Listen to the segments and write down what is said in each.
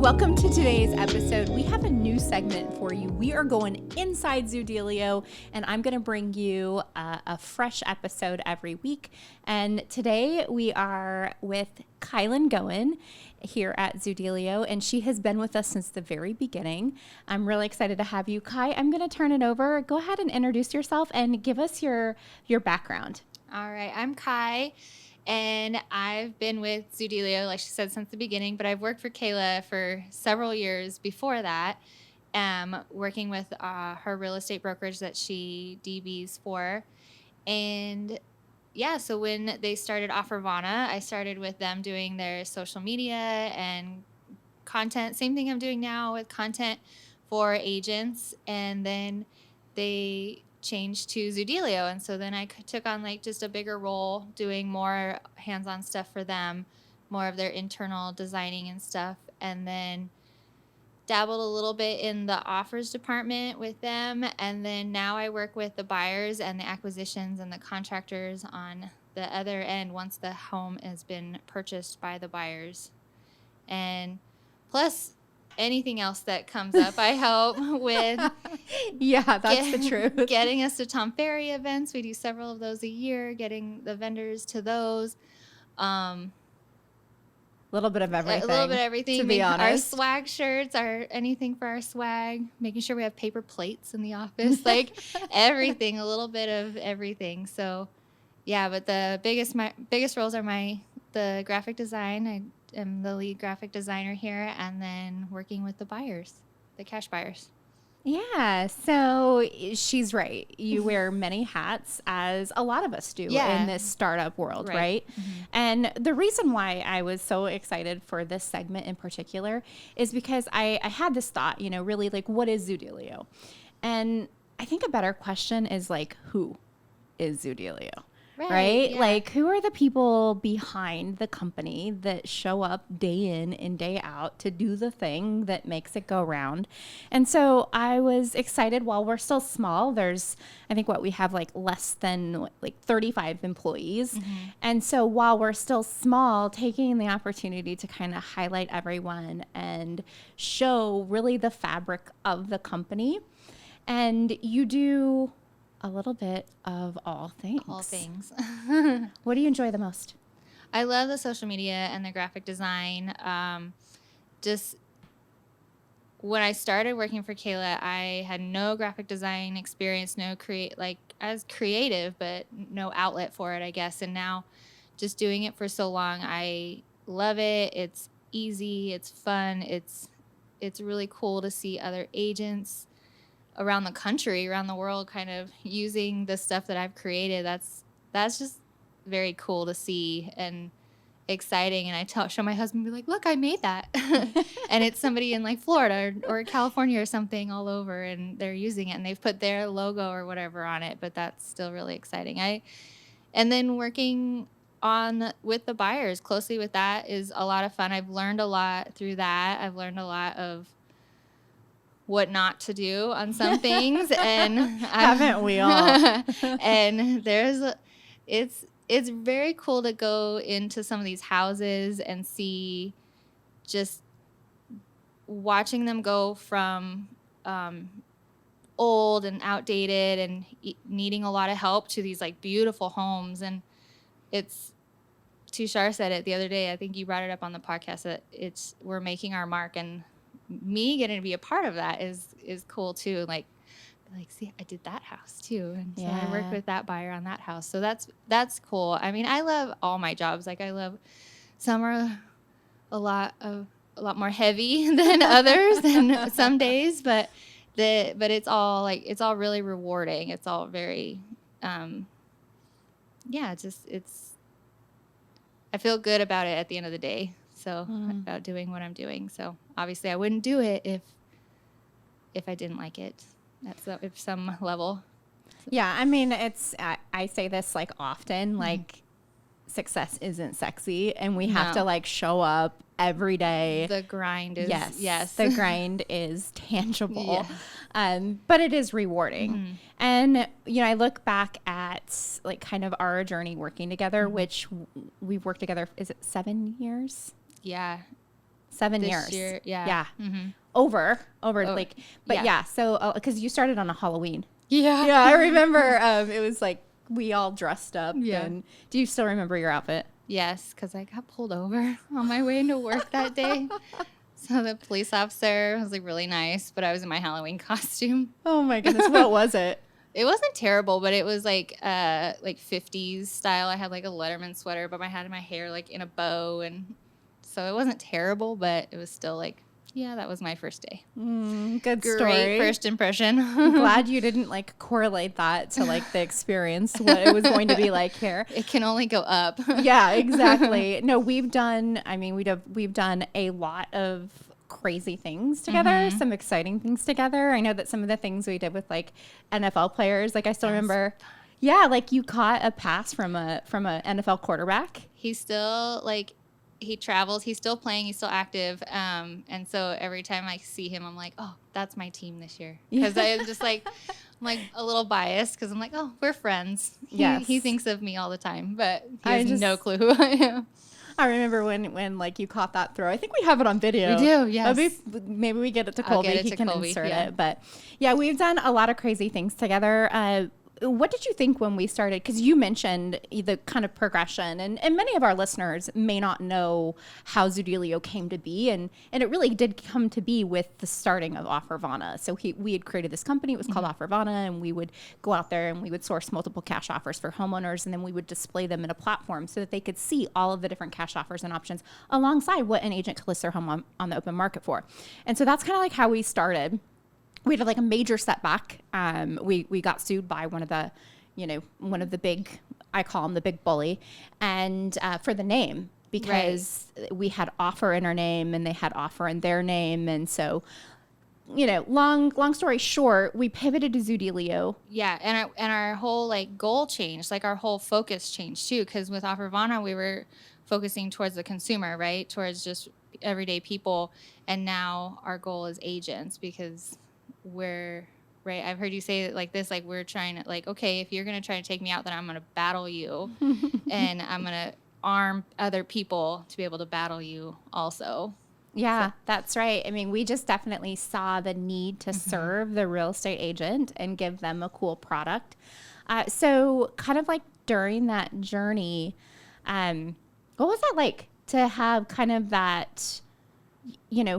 welcome to today's episode. We have a new segment for you. We are going inside Zoodealio, and I'm going to bring you a fresh episode every week. And today we are with Keilyn Goen here at Zoodealio, and she has been with us since the very beginning. I'm really excited to have you, Kai. I'm going to turn it over. Go ahead and introduce yourself and give us your background. All right, I'm Kai. And I've been with Zoodealio, like she said, since the beginning, but I've worked for Kayla for several years before that, working with her real estate brokerage that she DBs for. And yeah, so when they started Offervana, I started with them doing their social media and content. Same thing I'm doing now with content for agents. And then they changed to Zoodealio, and so then I took on like just a bigger role doing more hands-on stuff for them, more of their internal designing and stuff, and then dabbled a little bit in the offers department with them, and then now I work with the buyers and the acquisitions and the contractors on the other end once the home has been purchased by the buyers. And plus anything else that comes up, I help with. Yeah, that's the truth. Getting us to Tom Ferry events. We do several of those a year, getting the vendors to those. Little bit of everything. A little bit of everything. To be honest. Our swag shirts, anything for our swag, making sure we have paper plates in the office, like everything, a little bit of everything. So, yeah, but the biggest roles are the graphic design. I'm the lead graphic designer here, and then working with the buyers, the cash buyers. Yeah, so she's right. You wear many hats, as a lot of us do in this startup world, right? Mm-hmm. And the reason why I was so excited for this segment in particular is because I had this thought, really like, what is Zoodealio? And I think a better question is like, who is Zoodealio? Right? Yeah. Like, who are the people behind the company that show up day in and day out to do the thing that makes it go round? And so I was excited. While we're still small, I think we have like less than 35 employees. Mm-hmm. And so while we're still small, taking the opportunity to kind of highlight everyone and show really the fabric of the company. And you do a little bit of all things. All things. What do you enjoy the most? I love the social media and the graphic design. Just when I started working for Kayla, I had no graphic design experience, I was creative, but no outlet for it, I guess. And now just doing it for so long, I love it. It's easy. It's fun. It's really cool to see other agents around the country, around the world, kind of using the stuff that I've created. That's just very cool to see and exciting. And I show my husband, be like, look, I made that. And it's somebody in like Florida or California or something all over, and they're using it and they've put their logo or whatever on it, but that's still really exciting. And then working with the buyers closely with that is a lot of fun. I've learned a lot through that. I've learned a lot of what not to do on some things, and haven't we all? And it's very cool to go into some of these houses and see, just watching them go from old and outdated and needing a lot of help to these like beautiful homes. And Tushar said it the other day, I think you brought it up on the podcast, that we're making our mark, and me getting to be a part of that is cool too. Like, see, I did that house too, and so I worked with that buyer on that house. So that's cool. I mean, I love all my jobs. Like, I love some are a lot more heavy than others, and some days, but it's all really rewarding. It's all very, I feel good about it at the end of the day. So about doing what I'm doing. So obviously I wouldn't do it if I didn't like it at some level. Yeah. I mean, I say this like often, like success isn't sexy, and we have to like show up every day. The grind is, yes. The grind is tangible, but it is rewarding. Mm-hmm. And, I look back at like kind of our journey working together, which we've worked together, is it 7 years? Yeah. 7 this years. year. Yeah. Yeah. Mm-hmm. Over like, but yeah. So, cause you started on a Halloween. Yeah. Yeah. I remember, it was like, we all dressed up. Yeah. And do you still remember your outfit? Yes. Cause I got pulled over on my way into work that day. So the police officer was like really nice, but I was in my Halloween costume. Oh my goodness. What was it? It wasn't terrible, but it was like 50s style. I had like a Letterman sweater, but I had my hair like in a bow, and so it wasn't terrible, but it was still like, yeah, that was my first day. Good story. Great first impression. I'm glad you didn't like correlate that to like the experience, what it was going to be like here. It can only go up. Yeah, exactly. No, we've done a lot of crazy things together, some exciting things together. I know that some of the things we did with like NFL players, like I still remember, yeah, like you caught a pass from a NFL quarterback. He's still like, he travels, he's still playing, he's still active. And so every time I see him, I'm like, oh, that's my team this year. Because I just like, I'm like a little biased because I'm like, oh, we're friends. He thinks of me all the time, but he has no clue who I am. I remember when like you caught that throw. I think we have it on video. We do, yes. Maybe we get it to Colby. He can insert it. But yeah, we've done a lot of crazy things together. What did you think when we started? Because you mentioned the kind of progression, and many of our listeners may not know how Zoodealio came to be, and it really did come to be with the starting of Offervana. So we had created this company. It was called Offervana, and we would go out there and we would source multiple cash offers for homeowners, and then we would display them in a platform so that they could see all of the different cash offers and options alongside what an agent could list their home on the open market for. And so that's kind of like how we started. We had like a major setback. We got sued by one of the big, I call him the big bully, and for the name, because we had offer in our name and they had offer in their name. And so, long story short, we pivoted to Zoodealio. Yeah. And our whole like goal changed, like our whole focus changed too. Cause with Offervana, we were focusing towards the consumer, right? Towards just everyday people. And now our goal is agents, because I've heard you say it like this, like we're trying to like, okay, if you're going to try to take me out, then I'm going to battle you and I'm going to arm other people to be able to battle you also. Yeah, that's right. I mean, we just definitely saw the need to serve the real estate agent and give them a cool product. So kind of like during that journey, what was that like to have kind of that,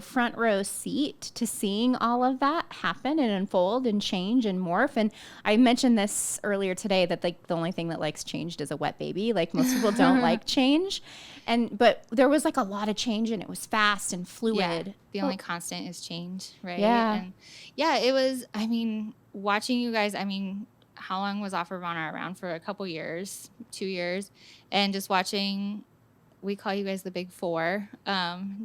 front row seat to seeing all of that happen and unfold and change and morph? And I mentioned this earlier today that like the only thing that likes changed is a wet baby. Like most people don't like change. But there was like a lot of change, and it was fast and fluid. Yeah, the only constant is change, right? Yeah. And yeah, it was, I mean, watching you guys, how long was Offervana around? For a couple years, 2 years, and just watching. We call you guys the big four,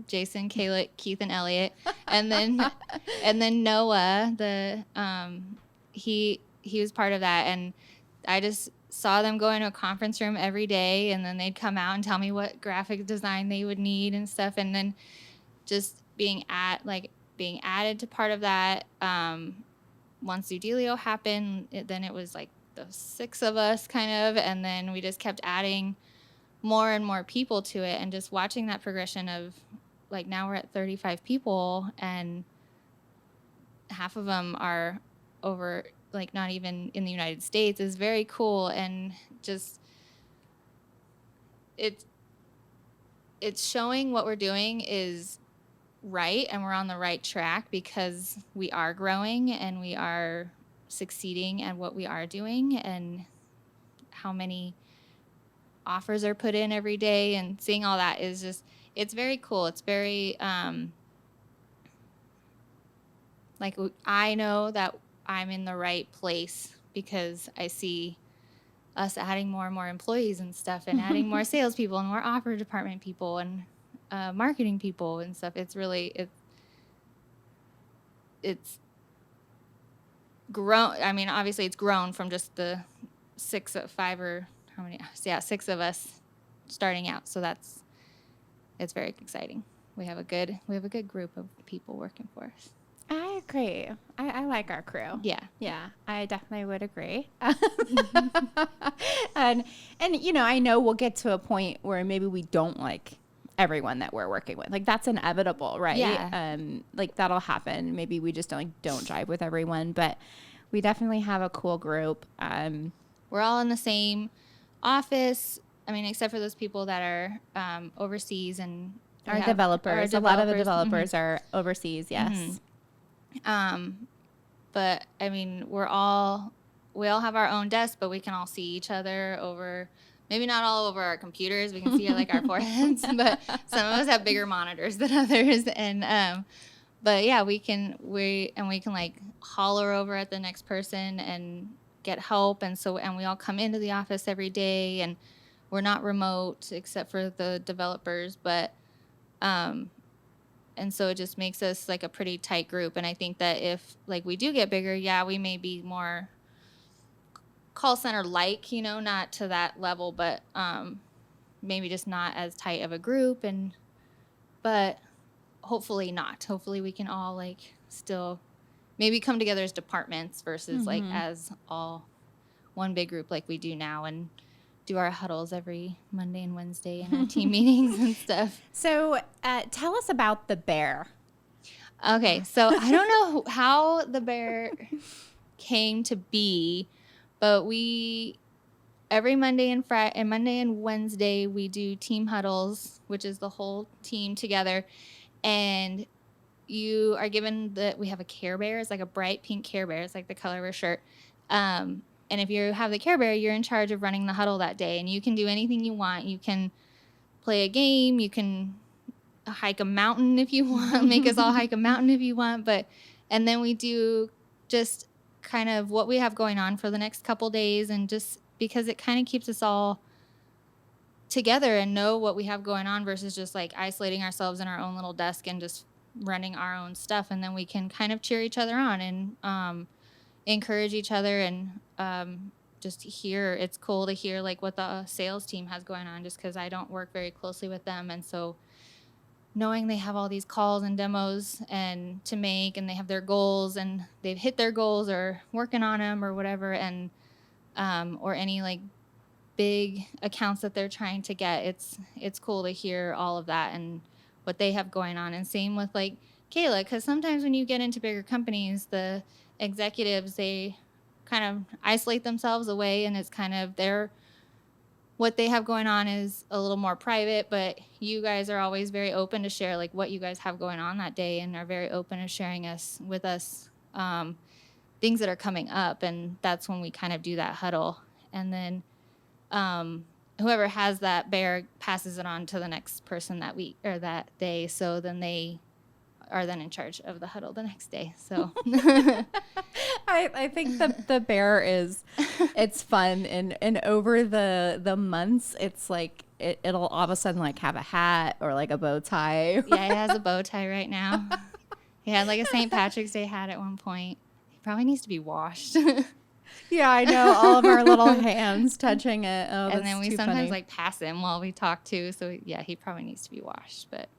Jason, Keilyn, Keith, and Elliot. And then Noah, he was part of that. And I just saw them go into a conference room every day, and then they'd come out and tell me what graphic design they would need and stuff. And then just being added to part of that. Once Zoodealio happened, then it was like the 6 of us kind of, and then we just kept adding more and more people to it, and just watching that progression of like now we're at 35 people, and half of them are over like not even in the United States is very cool. And just it's showing what we're doing is right, and we're on the right track, because we are growing and we are succeeding at what we are doing, and how many offers are put in every day, and seeing all that is just, it's very cool. It's very, like I know that I'm in the right place, because I see us adding more and more employees and stuff, and adding more salespeople and more offer department people and marketing people and stuff. It's really, it's grown. Obviously it's grown from just the 6 of us starting out. So it's very exciting. We have a good group of people working for us. I agree. I like our crew. Yeah, I definitely would agree. and I know we'll get to a point where maybe we don't like everyone that we're working with. Like that's inevitable, right? Yeah. Like that'll happen. Maybe we just don't jive with everyone, but we definitely have a cool group. We're all in the same office. I mean, except for those people that are overseas and our developers. A lot of the developers are overseas. Yes. But I mean, we all have our own desk, but we can all see each other over, maybe not all over our computers. We can see like our foreheads, but some of us have bigger monitors than others. And, but yeah, we can like holler over at the next person and get help. And we all come into the office every day, and we're not remote except for the developers, but, and so it just makes us like a pretty tight group. And I think that if like we do get bigger, yeah, we may be more call center like, not to that level, but maybe just not as tight of a group. But hopefully not. Hopefully we can all like still maybe come together as departments versus like as all one big group like we do now, and do our huddles every Monday and Wednesday and our team meetings and stuff. So tell us about the bear. Okay, so I don't know how the bear came to be, but every Monday and Wednesday we do team huddles, which is the whole team together, and you are given we have a Care Bear. It's like a bright pink Care Bear. It's like the color of our shirt. And if you have the Care Bear, you're in charge of running the huddle that day, and you can do anything you want. You can play a game. You can hike a mountain if you want. Make us all hike a mountain if you want. And then we do just kind of what we have going on for the next couple days, and just because it kind of keeps us all together and know what we have going on versus just like isolating ourselves in our own little desk and just running our own stuff. And then we can kind of cheer each other on and encourage each other, and just hear. It's cool to hear like what the sales team has going on, just because I don't work very closely with them, and so knowing they have all these calls and demos and to make, and they have their goals and they've hit their goals or working on them or whatever, and or any like big accounts that they're trying to get, it's cool to hear all of that and what they have going on. And same with like Kayla, because sometimes when you get into bigger companies, the executives, they kind of isolate themselves away, and it's kind of what they have going on is a little more private, but you guys are always very open to share like what you guys have going on that day, and are very open to sharing with us things that are coming up. And that's when we kind of do that huddle. And then whoever has that bear passes it on to the next person that week or that day. So then they are then in charge of the huddle the next day. So I think the bear it's fun, and over the months it's like it'll all of a sudden like have a hat or like a bow tie. Yeah, it has a bow tie right now. He had like a St. Patrick's Day hat at one point. He probably needs to be washed. Yeah, I know, all of our little hands touching it. Oh, and then we sometimes funny. like pass him while we talk too. So yeah, he probably needs to be washed, but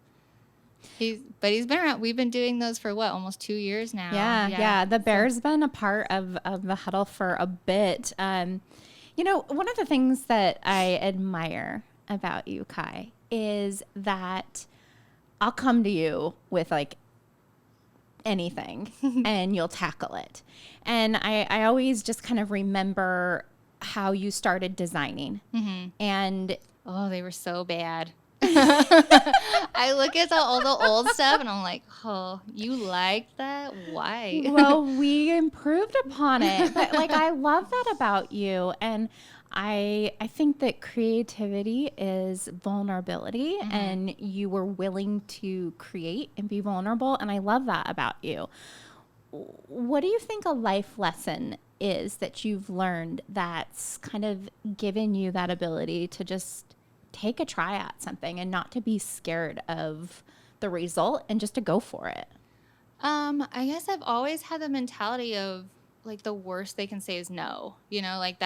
he's been around. We've been doing those for almost 2 years now. Yeah. The bear's been a part of the huddle for a bit. One of the things that I admire about you, Kai, is that I'll come to you with like anything and you'll tackle it. And I always just kind of remember how you started designing. Mm-hmm. And oh, they were so bad. I look at all the old stuff and I'm like, oh, you like that? Why? Well, we improved upon it. But like, I love that about you. And I think that creativity is vulnerability, mm-hmm. and you were willing to create and be vulnerable. And I love that about you. What do you think a life lesson is that you've learned that's kind of given you that ability to just take a try at something and not to be scared of the result and just to go for it? I guess I've always had the mentality of like the worst they can say is no, like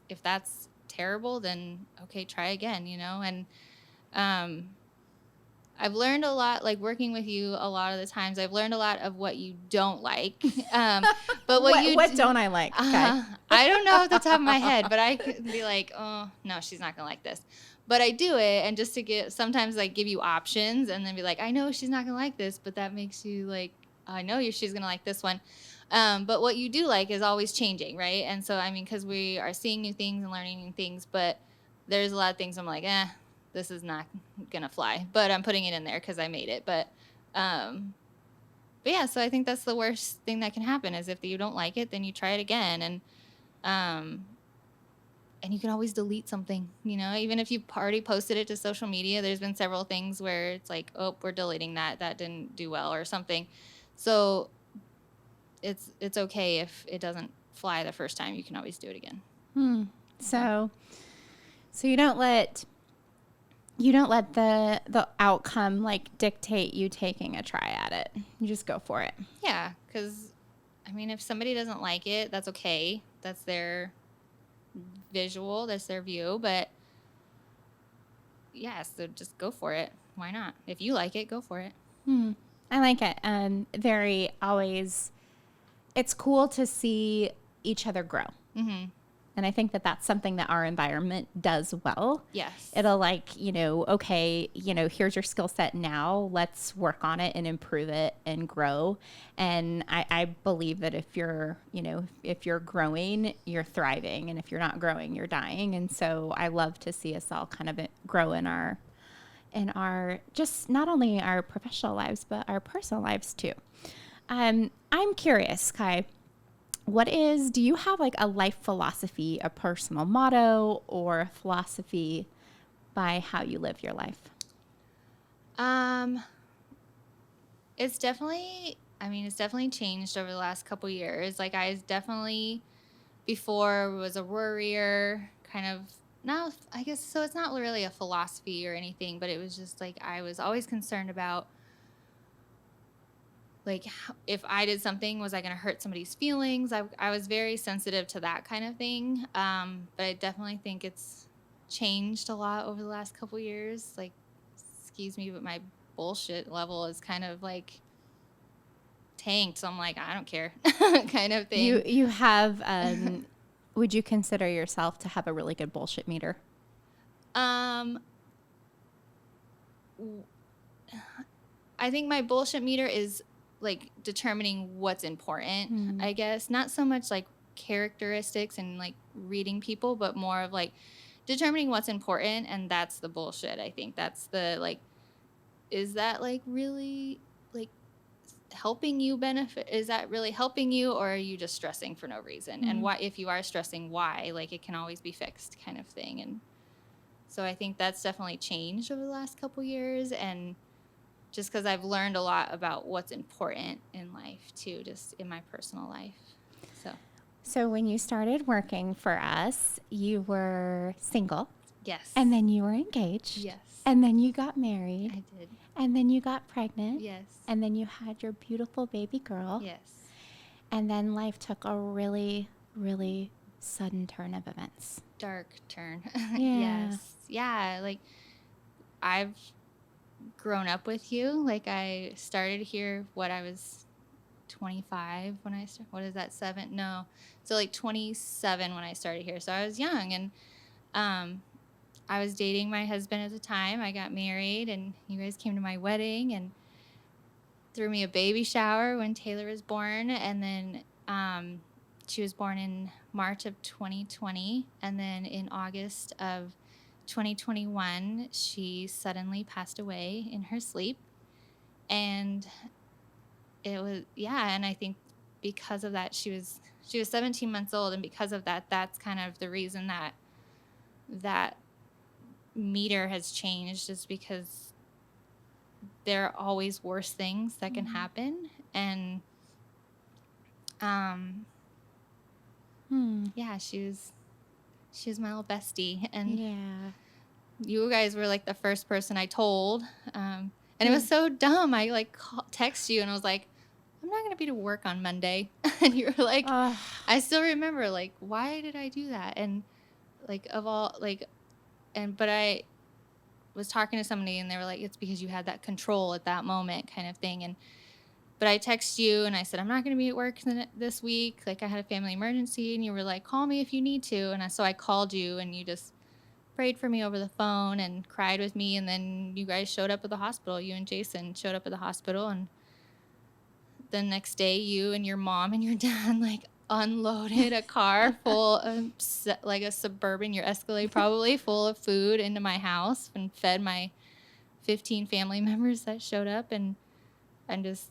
if that's terrible, then okay, try again, and I've learned a lot, like working with you a lot of the times, I've learned a lot of what you don't like. But what don't I like? Okay. I don't know off the top of my head, but I could be like, oh, no, she's not going to like this. But I do it, and just to sometimes like give you options, and then be like, I know she's not gonna like this, but that makes you like, I know she's gonna like this one. But what you do like is always changing, right? And so I mean, because we are seeing new things and learning new things, but there's a lot of things I'm like, this is not gonna fly. But I'm putting it in there because I made it. But yeah, so I think that's the worst thing that can happen is if you don't like it, then you try it again, and you can always delete something, you know, even if you've already posted it to social media. There's been several things where it's like, oh, we're deleting that didn't do well or something. So it's okay if it doesn't fly the first time. You can always do it again. So you don't let the outcome like dictate you taking a try at it. You just go for it. Yeah, because I mean, if somebody doesn't like it, that's okay. That's their visual, that's their view. But yeah, so just go for it. Why not? If you like it, go for it. I like it. It's cool to see each other grow. And I think that that's something that our environment does well. Yes. It'll like, you know, okay, you know, here's your skill set now. Let's work on it and improve it and grow. And I believe that if you're growing, you're thriving. And if you're not growing, you're dying. And so I love to see us all kind of grow in our just not only our professional lives, but our personal lives too. I'm curious, Kai. Do you have like a life philosophy, a personal motto, or a philosophy by how you live your life? It's definitely changed over the last couple years. Like I definitely before was a worrier kind of. Now, I guess, so it's not really a philosophy or anything, but it was just like I was always concerned about like if I did something, was I going to hurt somebody's feelings? I was very sensitive to that kind of thing. But I definitely think it's changed a lot over the last couple years. Like, excuse me, but my bullshit level is kind of like tanked. So I'm like, I don't care kind of thing. You have, would you consider yourself to have a really good bullshit meter? I think my bullshit meter is like determining what's important, I guess. Not so much like characteristics and like reading people, but more of like determining what's important, and that's the bullshit. I think that's the like, is that like really like helping you benefit? Is that really helping you, or are you just stressing for no reason? And why, if you are stressing, why? Like it can always be fixed kind of thing. And so I think that's definitely changed over the last couple years, and just because I've learned a lot about what's important in life too, just in my personal life. So when you started working for us, you were single. Yes. And then you were engaged. Yes. And then you got married. I did. And then you got pregnant. Yes. And then you had your beautiful baby girl. Yes. And then life took a really, really sudden turn of events. Dark turn. Yeah. Yes. Yeah. Like I've grown up with you. Like I started here, I was 25 when I started. What is that, 7? No. So like 27 when I started here. So I was young, and I was dating my husband at the time. I got married, and you guys came to my wedding and threw me a baby shower when Taylor was born. And then she was born in March of 2020. And then in August of 2021, she suddenly passed away in her sleep. And it was, and I think because of that, she was 17 months old. And because of that, that's kind of the reason that meter has changed, is because there are always worse things that can happen. And yeah, she was my little bestie. And you guys were like the first person I told. And it was so dumb. I like text you and I was like, I'm not going to be to work on Monday. And you were like, I still remember, like, why did I do that? And like, of all, like, but I was talking to somebody and they were like, it's because you had that control at that moment kind of thing. But I texted you and I said, I'm not going to be at work this week. Like I had a family emergency, and you were like, call me if you need to. And so I called you, and you just prayed for me over the phone and cried with me. And then you guys showed up at the hospital. You and Jason showed up at the hospital. And the next day, you and your mom and your dad, like, unloaded a car full of, like, a Suburban, your Escalade probably, full of food into my house and fed my 15 family members that showed up. And I'm just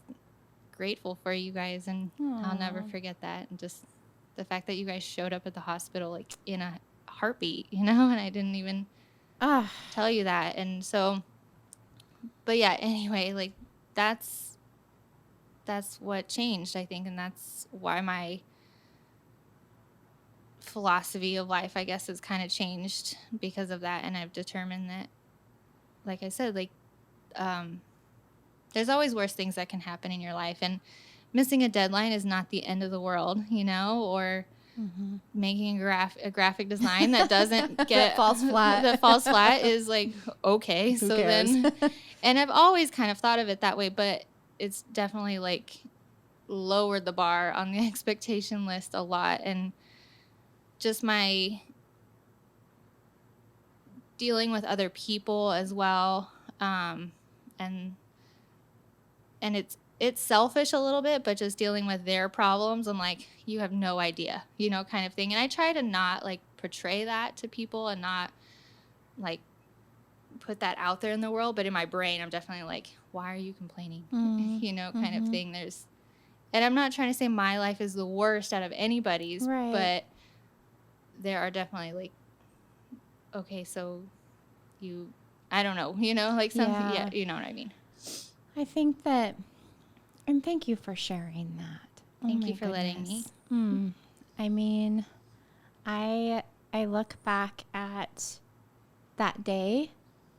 grateful for you guys. And Aww. I'll never forget that. And just the fact that you guys showed up at the hospital, like, in a heartbeat, you know, and I didn't even tell you that. And so, but yeah, anyway, like, that's what changed, I think, and that's why my philosophy of life, I guess, has kind of changed because of that. And I've determined that, like I said, like, there's always worse things that can happen in your life, and missing a deadline is not the end of the world, you know, or making a graphic design that doesn't get that falls flat. The falls flat is like, okay. Who So cares? then, and I've always kind of thought of it that way, but it's definitely like lowered the bar on the expectation list a lot. And just my dealing with other people as well. And it's selfish a little bit, but just dealing with their problems and, like, you have no idea, you know, kind of thing. And I try to not, like, portray that to people and not, like, put that out there in the world. But in my brain, I'm definitely like, why are you complaining? You know, kind of thing. And I'm not trying to say my life is the worst out of anybody's, right. but there are definitely, like, okay, so I don't know, you know, like, something, yeah, you know what I mean. I think that, and thank you for sharing that. Thank you for letting me. I mean, I look back at that day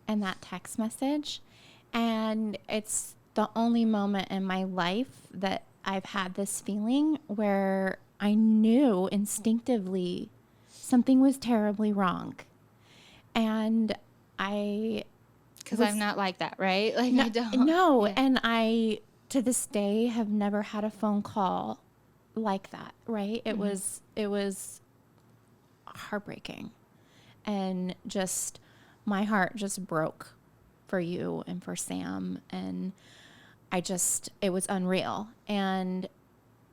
and that text message, and it's the only moment in my life that I've had this feeling where I knew instinctively something was terribly wrong. And because I'm not like that, right? Like, no, I don't. No, yeah. And I, to this day, have never had a phone call like that, right? It was heartbreaking. And just, my heart just broke for you and for Sam. And it was unreal. And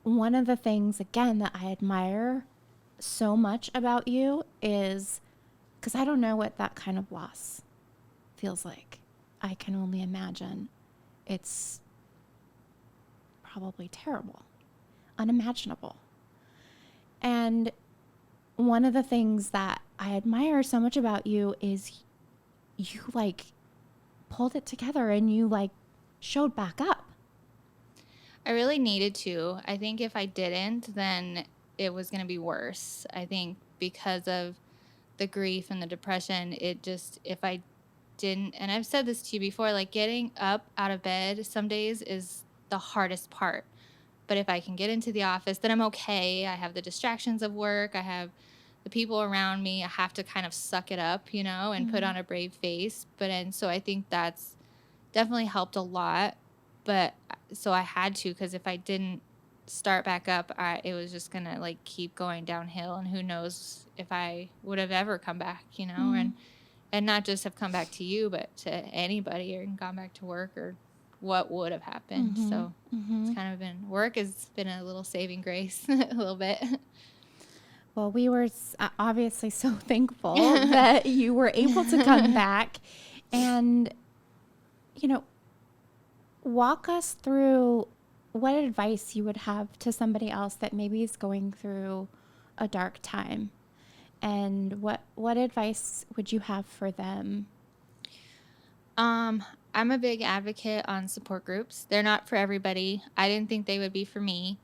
one of the things, again, that I admire so much about you is, because I don't know what that kind of loss feels like. I can only imagine. It's probably terrible, unimaginable. And one of the things that I admire so much about you is you, like, pulled it together and you, like, showed back up. I really needed to. I think if I didn't, then it was going to be worse. I think because of the grief and the depression, if I didn't, and I've said this to you before, like, getting up out of bed some days is the hardest part. But if I can get into the office, then I'm okay. I have the distractions of work. I have the people around me. I have to kind of suck it up, you know, and put on a brave face. So I think that's definitely helped a lot. But so I had to, because if I didn't start back up, it was just going to, like, keep going downhill. And who knows if I would have ever come back, you know, and not just have come back to you, but to anybody, or gone back to work, or what would have happened. So it's kind of work has been a little saving grace, a little bit. Well, we were obviously so thankful that you were able to come back. And, you know, walk us through what advice you would have to somebody else that maybe is going through a dark time. And what advice would you have for them? I'm a big advocate on support groups. They're not for everybody. I didn't think they would be for me,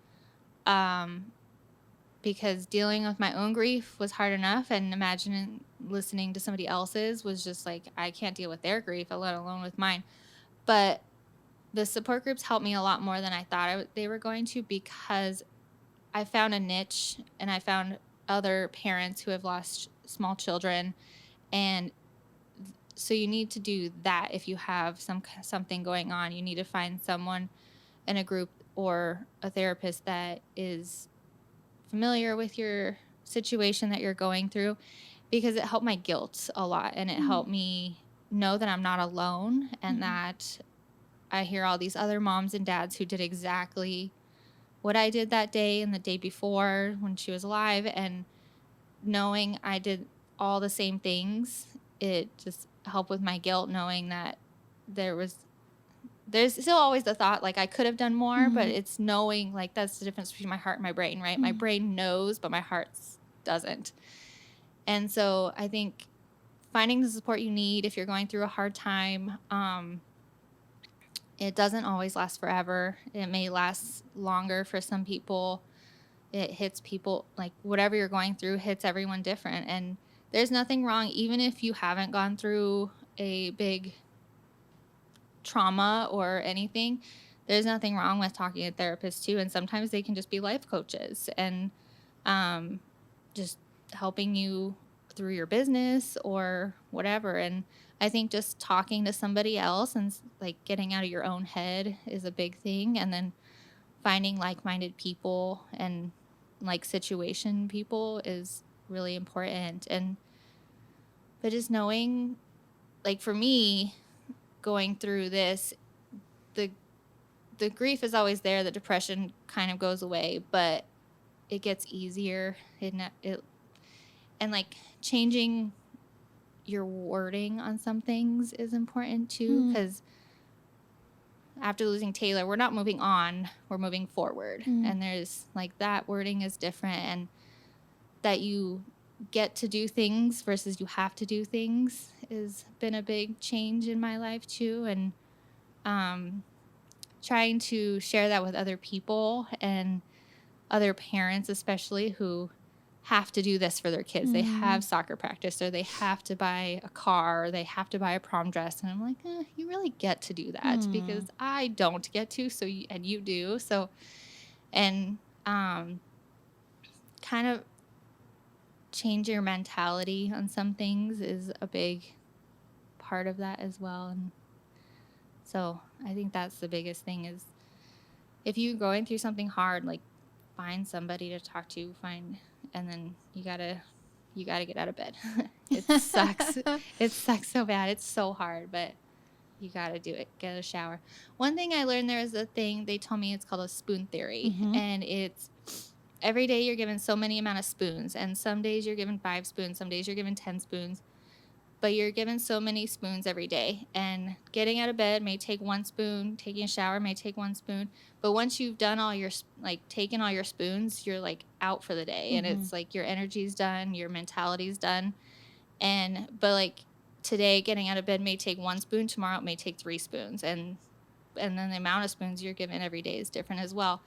because dealing with my own grief was hard enough, and imagining listening to somebody else's was just like, I can't deal with their grief, let alone with mine. But the support groups helped me a lot more than I thought they were going to, because I found a niche, and I found other parents who have lost small children. And so you need to do that. If you have something going on, you need to find someone in a group or a therapist that is familiar with your situation that you're going through. because it helped my guilt a lot, and it helped me know that I'm not alone, and that I hear all these other moms and dads who did exactly what I did that day and the day before when she was alive, and knowing I did all the same things, it just helped with my guilt, knowing that there's still always the thought, like, I could have done more, but it's knowing, like, that's the difference between my heart and my brain, right? My brain knows, but my heart doesn't. And so I think finding the support you need if you're going through a hard time, it doesn't always last forever. It may last longer for some people. It hits people, like, whatever you're going through hits everyone different. And there's nothing wrong, even if you haven't gone through a big trauma or anything, there's nothing wrong with talking to therapists too. And sometimes they can just be life coaches and just helping you through your business or whatever. And I think just talking to somebody else and, like, getting out of your own head is a big thing. And then finding like-minded people and like situation people is really important. But just knowing, like, for me, going through this, the grief is always there. The depression kind of goes away, but it gets easier. And like, changing your wording on some things is important too, because after losing Taylor, we're not moving on, we're moving forward. And there's, like, that wording is different, and that you get to do things versus you have to do things has been a big change in my life too. And trying to share that with other people and other parents, especially, who have to do this for their kids. They have soccer practice, or they have to buy a car, or they have to buy a prom dress. And I'm like, you really get to do that because I don't get to, and you do. So, and kind of change your mentality on some things is a big part of that as well. And so I think that's the biggest thing, is if you're going through something hard, like, find somebody to talk to, and then you gotta get out of bed. It sucks. It sucks so bad. It's so hard, but you gotta do it. Get a shower. One thing I learned, there is a thing they told me, it's called a spoon theory, and it's every day you're given so many amount of spoons, and some days you're given 5 spoons, some days you're given 10 spoons, but you're given so many spoons every day. And getting out of bed may take 1 spoon, taking a shower may take 1 spoon, but once you've done all your, like, taken all your spoons, you're, like, out for the day. And it's like your energy's done, your mentality's done. But like, today getting out of bed may take 1 spoon, tomorrow it may take 3 spoons, and then the amount of spoons you're given every day is different as well.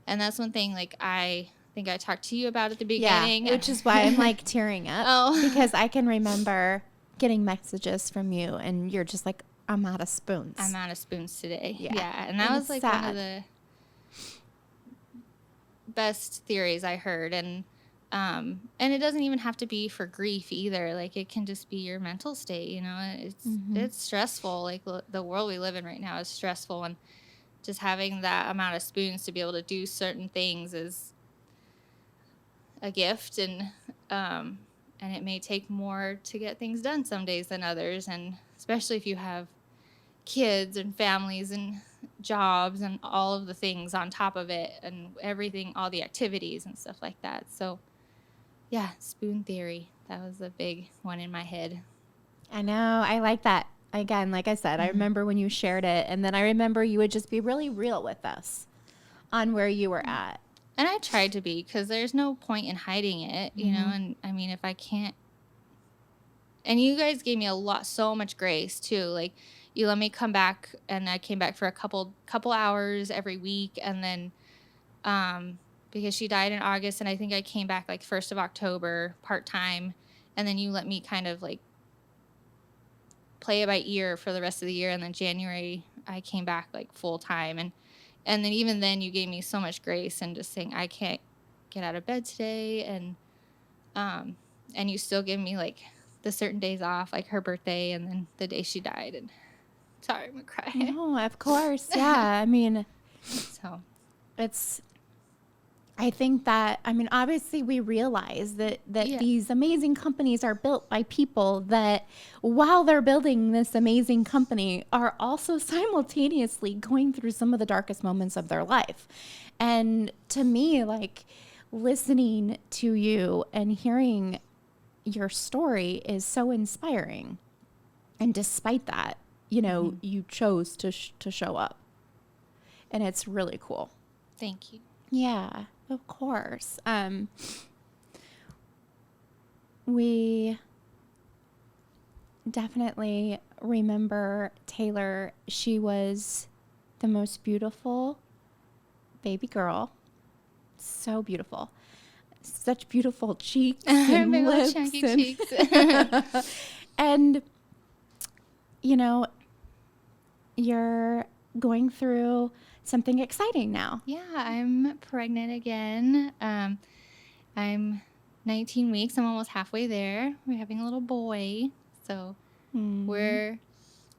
And that's one thing, like, I think I talked to you about at the beginning. Yeah, which is why I'm, like, tearing up. Because I can remember getting messages from you, and you're just like, I'm out of spoons. I'm out of spoons today. Yeah. And that was, like, sad. One of the best theories I heard. And it doesn't even have to be for grief either. Like, it can just be your mental state, you know. It's stressful. Like, the world we live in right now is stressful, and just having that amount of spoons to be able to do certain things is a gift. And it may take more to get things done some days than others, and especially if you have kids and families and jobs and all of the things on top of it, and everything, all the activities and stuff like that. So yeah, spoon theory, that was a big one in my head. I know, I like that. Again, like I said, I remember when you shared it, and then I remember you would just be really real with us on where you were at. And I tried to be, because there's no point in hiding it, you know. And I mean, if I can't, and you guys gave me so much grace too. Like, you let me come back, and I came back for a couple hours every week, and then because she died in August, and I think I came back, like, 1st of October part-time, and then you let me kind of, like, play it by ear for the rest of the year, and then January I came back, like, full-time, and then even then you gave me so much grace, and just saying, I can't get out of bed today, and you still give me, like, the certain days off, like her birthday and then the day she died. And sorry, I'm gonna cry. No, of course. Yeah. I mean, so it's I think that, I mean, obviously we realize that these amazing companies are built by people that, while they're building this amazing company, are also simultaneously going through some of the darkest moments of their life. And to me, like, listening to you and hearing your story is so inspiring. And despite that, you know, you chose to show up. And it's really cool. Thank you. Yeah, of course. We definitely remember Taylor. She was the most beautiful baby girl. So beautiful. Such beautiful cheeks and lips. Chunky cheeks. And, you know, you're going through something exciting now. Yeah, I'm pregnant again. I'm 19 weeks. I'm almost halfway there. We're having a little boy. So we're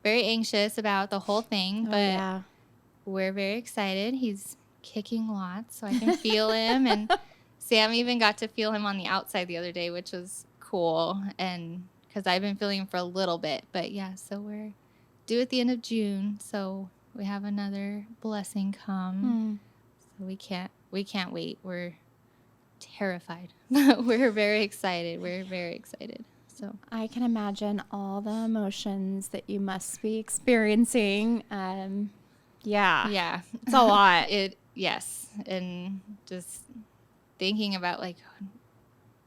very anxious about the whole thing, but we're very excited. He's kicking lots, so I can feel him. And Sam even got to feel him on the outside the other day, which was cool. And because I've been feeling him for a little bit. But yeah, so we're due at the end of June. So we have another blessing come. So we can't wait. We're terrified. We're very excited. We're very excited. So I can imagine all the emotions that you must be experiencing. Yeah. It's a lot. Yes. And just thinking about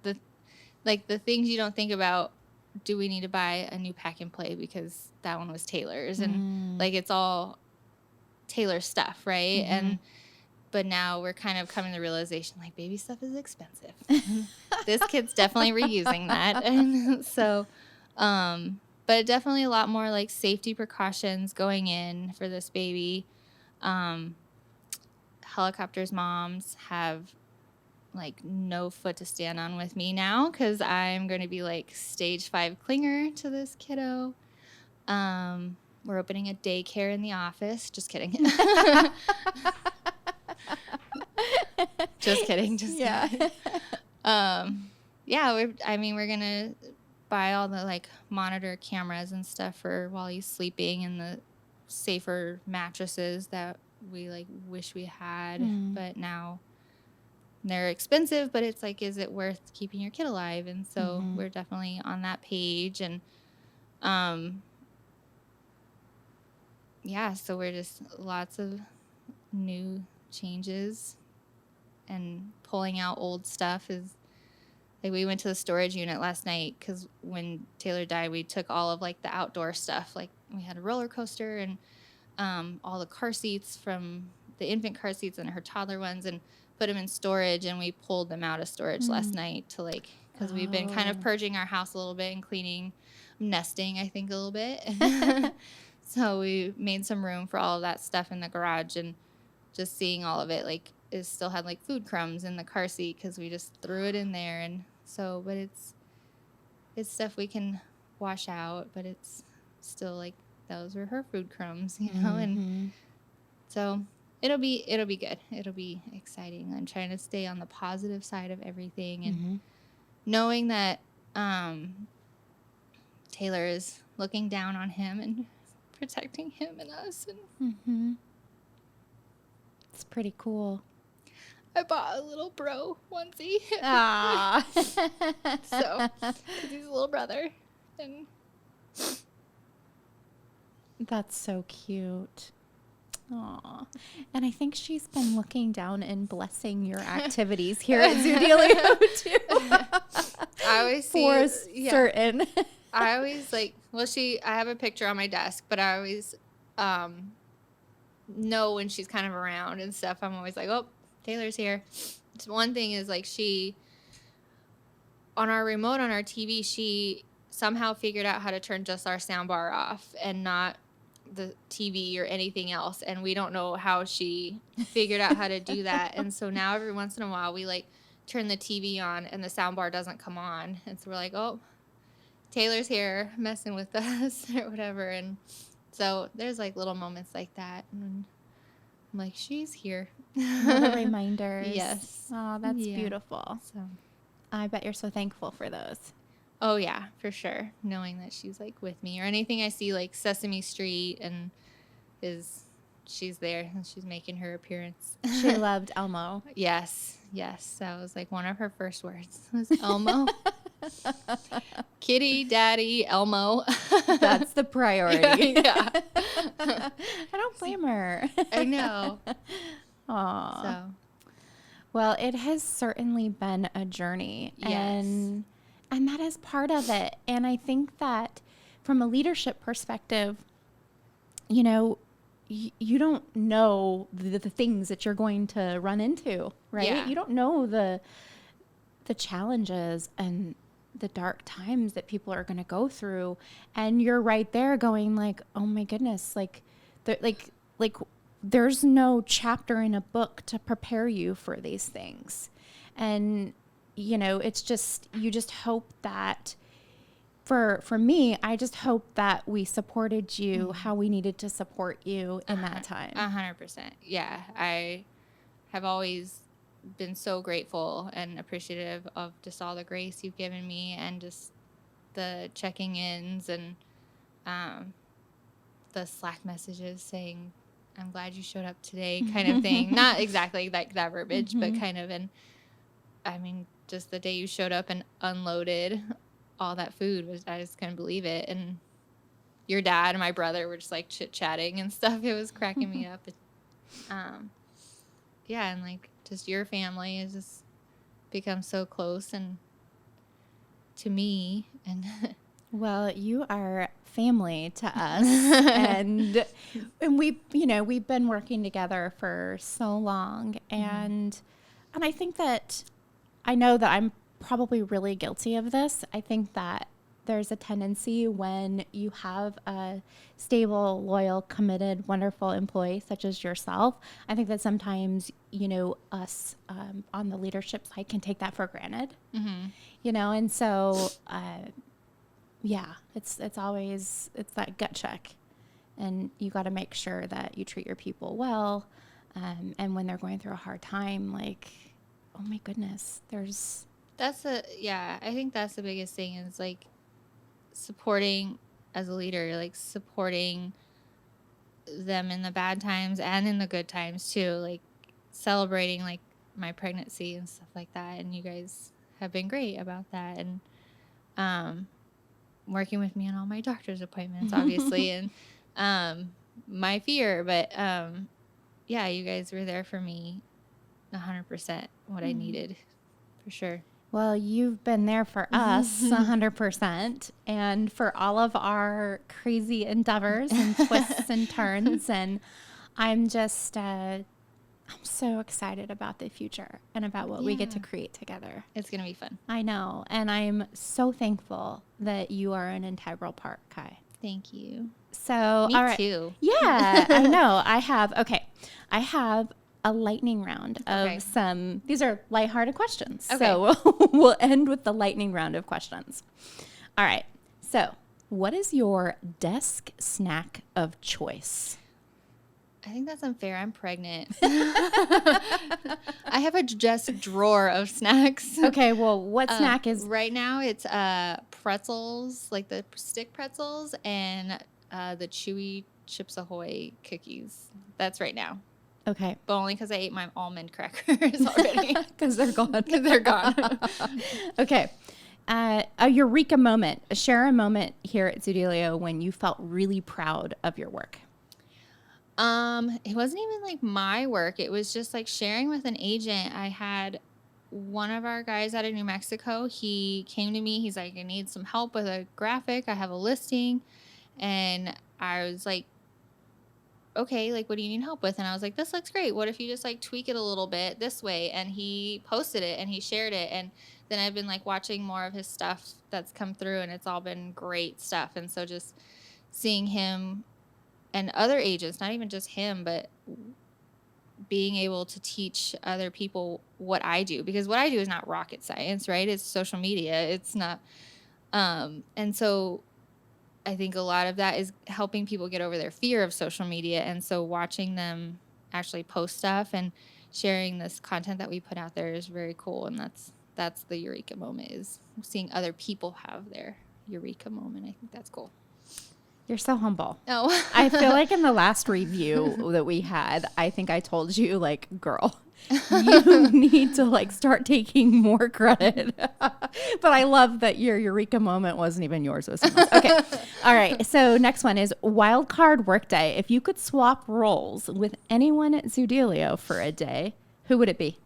the things you don't think about. Do we need to buy a new pack and play because that one was Taylor's and like it's all Taylor stuff, right? But now we're kind of coming to the realization like baby stuff is expensive. This kid's definitely reusing that. And so but definitely a lot more like safety precautions going in for this baby. Helicopters moms have like no foot to stand on with me now because I'm going to be like stage 5 clinger to this kiddo. We're opening a daycare in the office. Just kidding. Just kidding. Kidding. We're going to buy all the like monitor cameras and stuff for while he's sleeping and the safer mattresses that we like wish we had, but now they're expensive, but it's like, is it worth keeping your kid alive? And so we're definitely on that page. And, so we're just lots of new changes and pulling out old stuff is like, we went to the storage unit last night because when Taylor died, we took all of like the outdoor stuff. Like we had a roller coaster and, all the car seats from the infant car seats and her toddler ones and put them in storage, and we pulled them out of storage last night to like, because we've been kind of purging our house a little bit and cleaning, nesting, I think, a little bit. So we made some room for all of that stuff in the garage, and just seeing all of it, like, it still had like food crumbs in the car seat because we just threw it in there. And so, but it's stuff we can wash out, but it's still like, those were her food crumbs, you know? And so it'll be good. It'll be exciting. I'm trying to stay on the positive side of everything and knowing that Taylor is looking down on him and protecting him and us. And it's pretty cool. I bought a little bro onesie. So, 'cause he's a little brother. And that's so cute. Aw. And I think she's been looking down and blessing your activities here at Zoodealio too. I always see for certain. I always like, I have a picture on my desk, but I always know when she's kind of around and stuff. I'm always like, oh, Taylor's here. It's one thing is like on our remote on our TV, she somehow figured out how to turn just our sound bar off and not the TV or anything else, and we don't know how she figured out how to do that. And so now every once in a while we like turn the TV on and the sound bar doesn't come on, and so we're like, oh, Taylor's here messing with us or whatever. And so there's like little moments like that, and I'm like, she's here. Little reminders. Yes. Oh, that's beautiful. So I bet you're so thankful for those. Oh yeah, for sure. Knowing that she's like with me, or anything I see like Sesame Street and she's there and she's making her appearance. She loved Elmo. Yes. That was like one of her first words was Elmo. Kitty, Daddy, Elmo. That's the priority. Yeah. I don't blame her. I know. Aw. So. Well, it has certainly been a journey. Yes. And that is part of it. And I think that from a leadership perspective, you know, you don't know the things that you're going to run into, right? Yeah. You don't know the challenges and the dark times that people are going to go through. And you're right there going like, oh my goodness, like there's no chapter in a book to prepare you for these things. And, you know, it's just, you just hope that for me, I just hope that we supported you how we needed to support you in that time. 100%. Yeah. I have always been so grateful and appreciative of just all the grace you've given me and just the checking ins and the Slack messages saying, I'm glad you showed up today kind of thing. Not exactly like that verbiage, but kind of. And I mean, just the day you showed up and unloaded all that food I just couldn't believe it. And your dad and my brother were just like chit chatting and stuff. It was cracking me up. Yeah. And like just your family has just become so close and to me and well, you are family to us. and we've been working together for so long. And I think that I know that I'm probably really guilty of this. I think that there's a tendency when you have a stable, loyal, committed, wonderful employee such as yourself, I think that sometimes, you know, us on the leadership side can take that for granted, you know, and so, yeah, it's always, it's that gut check, and you got to make sure that you treat your people well. And when they're going through a hard time, like, oh my goodness, I think that's the biggest thing is like supporting as a leader, like supporting them in the bad times and in the good times too, like celebrating like my pregnancy and stuff like that. And you guys have been great about that. And, working with me on all my doctor's appointments, obviously, and, my fear, but, yeah, you guys were there for me 100% what I needed for sure. Well, you've been there for us 100%, and for all of our crazy endeavors and twists and turns. And I'm just, I'm so excited about the future and about what we get to create together. It's going to be fun. I know. And I'm so thankful that you are an integral part, Kai. Thank you. So, me all right. too. Yeah, I know. I have a lightning round of some, these are lighthearted questions. Okay. So we'll end with the lightning round of questions. All right. So what is your desk snack of choice? I think that's unfair. I'm pregnant. I have a desk drawer of snacks. Okay. Well, what snack is? Right now it's pretzels, like the stick pretzels, and the chewy Chips Ahoy cookies. That's right now. Okay. But only because I ate my almond crackers already. Because they're gone. Because they're gone. Okay. A Eureka moment. Share a moment here at Zoodealio when you felt really proud of your work. It wasn't even like my work. It was just like sharing with an agent. I had one of our guys out of New Mexico. He came to me. He's like, I need some help with a graphic. I have a listing. And I was like, okay, like, what do you need help with? And I was like, this looks great. What if you just like tweak it a little bit this way? And he posted it and he shared it. And then I've been like watching more of his stuff that's come through, and it's all been great stuff. And so just seeing him and other agents, not even just him, but being able to teach other people what I do, because what I do is not rocket science, right? It's social media. It's not. And so I think a lot of that is helping people get over their fear of social media. And so watching them actually post stuff, and sharing this content that we put out there is very cool. And that's the Eureka moment, is seeing other people have their Eureka moment. I think that's cool. You're so humble. Oh, I feel like in the last review that we had, I think I told you, like, girl, you need to like start taking more credit. But I love that your Eureka moment wasn't even yours. It was someone else. Okay. All right. So next one is Wildcard workday. If you could swap roles with anyone at Zoodealio for a day, who would it be?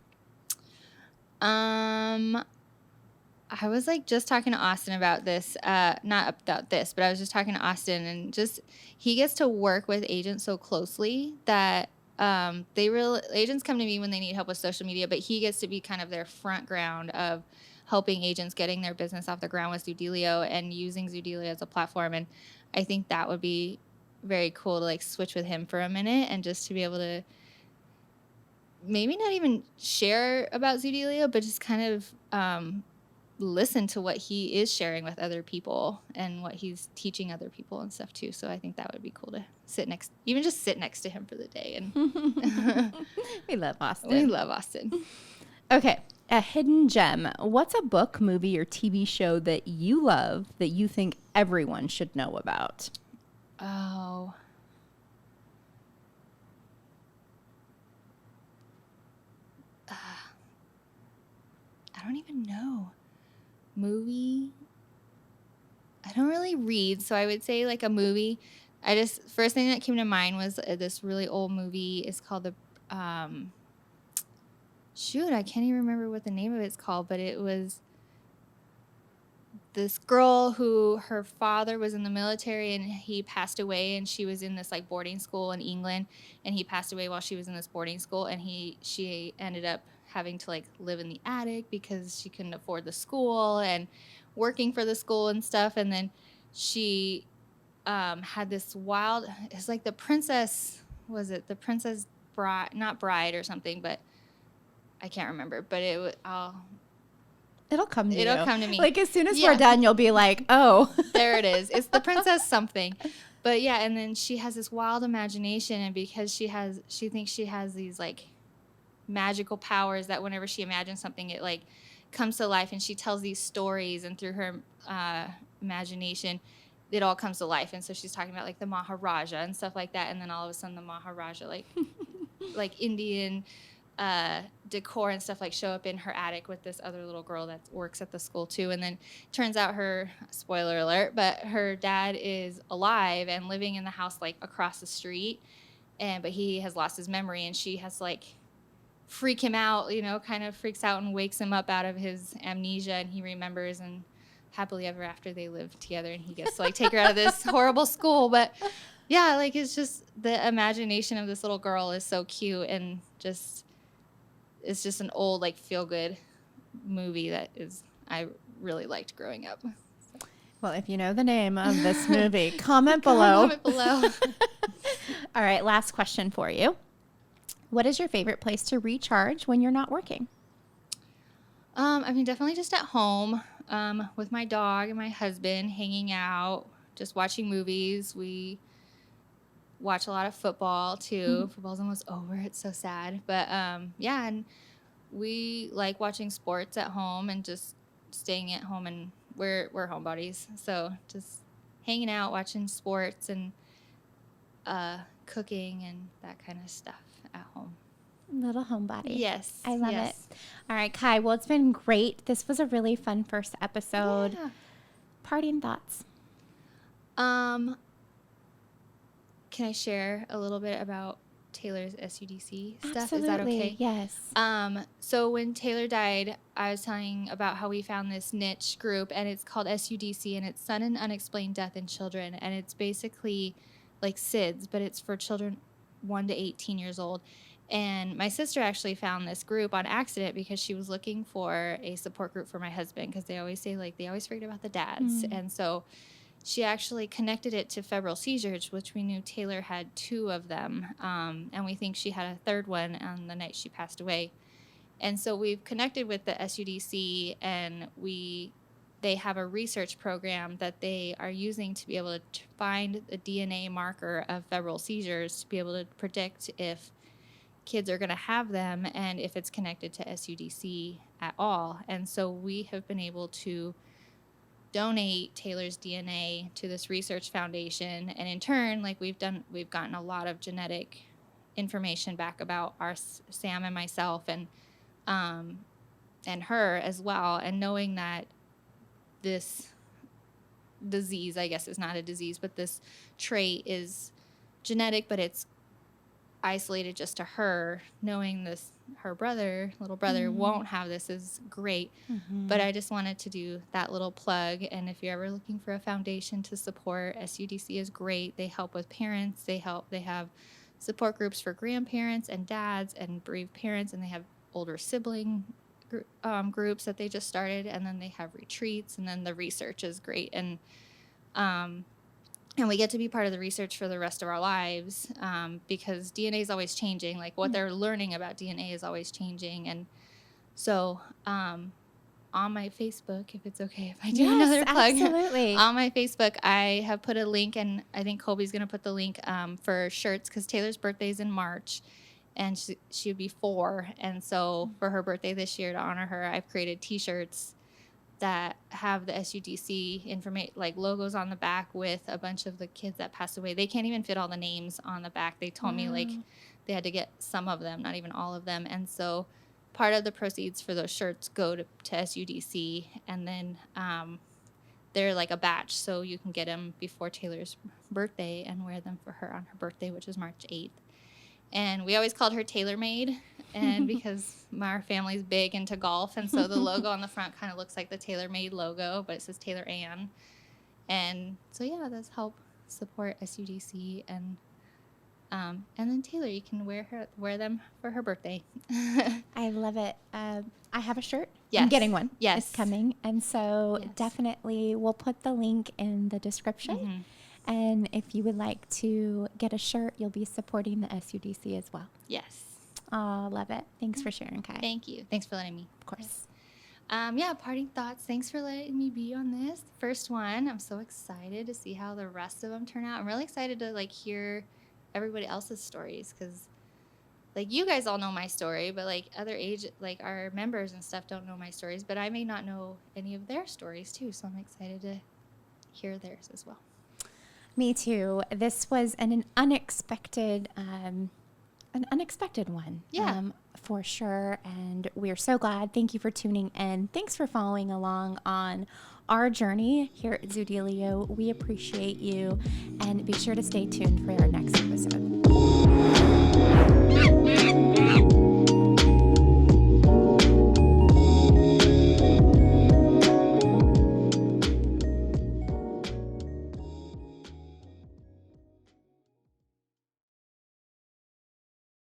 I was like just talking to Austin about this, not about this, but I was just talking to Austin, and just he gets to work with agents so closely that agents come to me when they need help with social media, but he gets to be kind of their front ground of helping agents getting their business off the ground with Zoodealio and using Zoodealio as a platform. And I think that would be very cool to like switch with him for a minute and just to be able to maybe not even share about Zoodealio, but just kind of listen to what he is sharing with other people and what he's teaching other people and stuff too. So I think that would be cool to sit next to him for the day. And we love Austin. We love Austin. Okay. A hidden gem. What's a book, movie, or TV show that you love that you think everyone should know about? Oh. I don't even know. Movie. I don't really read, so I would say like a movie. First thing that came to mind was this really old movie. It's called I can't even remember what the name of it's called, but it was this girl who her father was in the military and he passed away, and she was in this like boarding school in England, and he passed away while she was in this boarding school, and she ended up having to like live in the attic because she couldn't afford the school and working for the school and stuff. And then she had this it's like the princess bride, not bride or something, but I can't remember, but it'll come to me. Like as soon as we're done, you'll be like, oh, there it is. It's the princess something. But yeah, and then she has this wild imagination, and because she thinks she has these like magical powers that whenever she imagines something, it like comes to life, and she tells these stories, and through her imagination it all comes to life. And so she's talking about like the Maharaja and stuff like that, and then all of a sudden the Maharaja like Indian decor and stuff like show up in her attic with this other little girl that works at the school too. And then turns out spoiler alert, but her dad is alive and living in the house like across the street, but he has lost his memory, and she has like freak him out, kind of freaks out and wakes him up out of his amnesia, and he remembers, and happily ever after they live together, and he gets to like take her out of this horrible school. But yeah, like it's just the imagination of this little girl is so cute, and it's just an old like feel good movie I really liked growing up. Well, if you know the name of this movie, comment below. All right, last question for you. What is your favorite place to recharge when you're not working? I mean, definitely just at home with my dog and my husband, hanging out, just watching movies. We watch a lot of football, too. Mm-hmm. Football's almost over. It's so sad. But, yeah, and we like watching sports at home and just staying at home, and we're homebodies. So just hanging out, watching sports, and cooking and that kind of stuff at home. Little homebody. Yes. I love it. All right, Kai. Well, it's been great. This was a really fun first episode. Yeah. Parting thoughts. Can I share a little bit about Taylor's SUDC stuff? Absolutely. Is that okay? Yes. So when Taylor died, I was telling about how we found this niche group, and it's called SUDC, and it's Sudden and Unexplained Death in Children, and it's basically like SIDS, but it's for children 1 to 18 years old. And my sister actually found this group on accident because she was looking for a support group for my husband, because they always say like they always forget about the dads. Mm. And so she actually connected it to febrile seizures, which we knew Taylor had 2 of them. And we think she had a 3rd one on the night she passed away. And so we've connected with the SUDC, and they have a research program that they are using to be able to find the DNA marker of febrile seizures to be able to predict if kids are going to have them and if it's connected to SUDC at all. And so we have been able to donate Taylor's DNA to this research foundation. And in turn, like we've gotten a lot of genetic information back about our Sam and myself and her as well. And knowing that this disease, I guess it's not a disease, but this trait is genetic, but it's isolated just to her, knowing this, her little brother won't have this is great. But I just wanted to do that little plug. And if you're ever looking for a foundation to support, SUDC is great. They help with parents. They have support groups for grandparents and dads and bereaved parents, and they have older sibling groups that they just started, and then they have retreats, and then the research is great. And we get to be part of the research for the rest of our lives, because DNA is always changing. Like what they're learning about DNA is always changing. And so on my Facebook, if it's okay if I do another plug. Absolutely. On my Facebook, I have put a link, and I think Colby's going to put the link for shirts, because Taylor's birthday is in March, and she would be 4. And so for her birthday this year, to honor her, I've created T-shirts that have the SUDC information, like logos on the back with a bunch of the kids that passed away. They can't even fit all the names on the back. They told me like they had to get some of them, not even all of them. And so part of the proceeds for those shirts go to SUDC, and then they're like a batch, so you can get them before Taylor's birthday and wear them for her on her birthday, which is March 8th. And we always called her TaylorMade, and because our family's big into golf, and so the logo on the front kind of looks like the TaylorMade logo, but it says Taylor Ann. And so yeah, that's help support SUDC, and then Taylor, you can wear them for her birthday. I love it. I have a shirt. Yes. I'm getting one. Yes. It's coming, and so definitely we'll put the link in the description. And if you would like to get a shirt, you'll be supporting the SUDC as well. Yes. Oh, love it. Thanks for sharing, Kai. Thank you. Thanks for letting me. Of course. Parting thoughts. Thanks for letting me be on this first one. I'm so excited to see how the rest of them turn out. I'm really excited to like hear everybody else's stories, because like you guys all know my story, but like our members and stuff don't know my stories, but I may not know any of their stories too. So I'm excited to hear theirs as well. Me too. This was an unexpected one. Yeah. For sure. And we're so glad. Thank you for tuning in. Thanks for following along on our journey here at Zoodealio. We appreciate you, and be sure to stay tuned for our next episode.